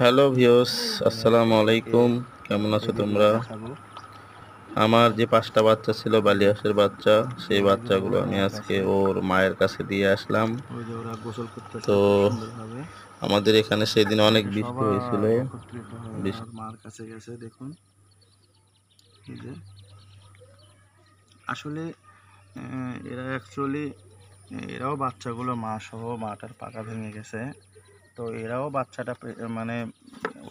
Hello views, আসসালামু আলাইকুম। কেমন আছো তোমরা? আমার যে 5টা বাচ্চা ছিল বালিহাঁসের বাচ্চা, সেই বাচ্চাগুলো আমি আজকে ওর মায়ের কাছে দিয়ে আসলাম। ওই যে ওরা গোসল করতেছে তো খুব সুন্দরভাবে। আমাদের এখানে সেদিন অনেক যে বৃষ্টি হয়েছিল। সবাই একত্রিত হয়ে বৃষ্টি ওর মার কাছে গেছে। দেখুন এই যে আসলে এরা অ্যাকচুয়ালি এরাও বাচ্চাগুলো মা সহ মাটার পাকা ভেঙে গেছে। তো এরাও বাচ্চাটা মানে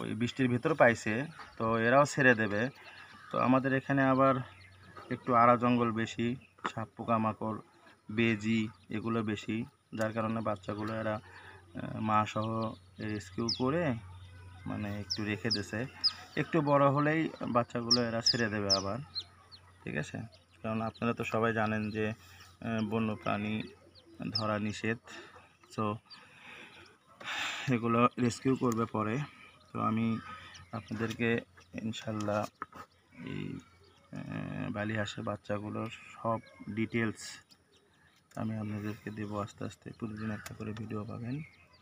ওই বৃষ্টির ভিতর পাইছে, তো এরাও ছেড়ে দেবে। তো আমাদের এখানে আবার একটু আড়া জঙ্গল বেশি, সাপ পোকামাকড় বেজি এগুলো বেশি, যার কারণে বাচ্চাগুলো এরা মা সহ রেস্কিউ করে মানে একটু রেখে দিছে। একটু বড় হলেই বাচ্চাগুলো এরা ছেড়ে দেবে আবার, ঠিক আছে? কারণ আপনারা তো সবাই জানেন যে বন্য প্রাণী ধরা নিষেধ। সো এগুলো রেস্কিউ করবে পরে। তো আমি আপনাদেরকে ইনশাল্লাহ এই বালিহাঁসের বাচ্চাগুলোর সব ডিটেলস আমি আপনাদেরকে দেবো আস্তে আস্তে। প্রতিদিন একটা করে ভিডিও পাবেন।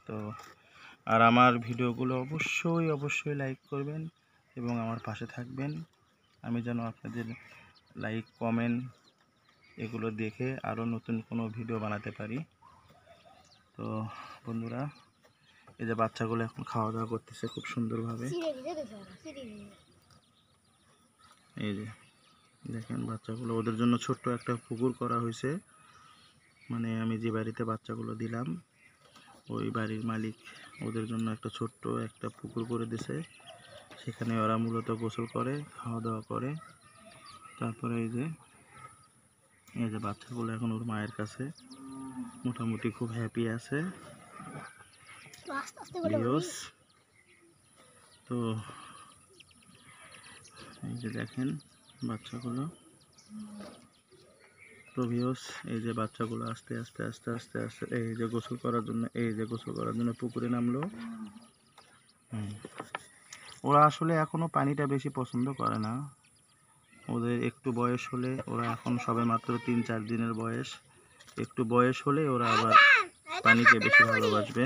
তো আর আমার ভিডিওগুলো অবশ্যই লাইক করবেন এবং আমার পাশে থাকবেন। আমি যেন আপনাদের লাইক কমেন্ট এগুলো দেখে আরও নতুন কোনো ভিডিও বানাতে পারি। তো বন্ধুরা, এই যে বাচ্চাগুলো এখন খাওয়া দাওয়া করতেছে খুব সুন্দরভাবে। এই যে দেখেন বাচ্চাগুলো, ওদের জন্য ছোট্ট একটা পুকুর করা হয়েছে। মানে আমি যে বাড়িতে বাচ্চাগুলো দিলাম ওই বাড়ির মালিক ওদের জন্য একটা ছোট্ট একটা পুকুর করে দিছে। সেখানে ওরা মূলত গোসল করে, খাওয়া দাওয়া করে। তারপরে এই যে বাচ্চাগুলো এখন ওর মায়ের কাছে মোটামুটি খুব হ্যাপি আছে। তো এই যে দেখেন বাচ্চাগুলো। তো ভিউস, এই যে বাচ্চাগুলো আস্তে আস্তে আস্তে আস্তে আস্তে এই যে গোসল করার জন্য পুকুরে নামলো। ওরা আসলে এখনো পানিটা বেশি পছন্দ করে না। ওদের একটু বয়স হলে, ওরা এখন সবে মাত্র 3-4 দিনের বয়স, একটু বয়স হলে ওরা আবার পানিকে বেশি ভালোবাসবে।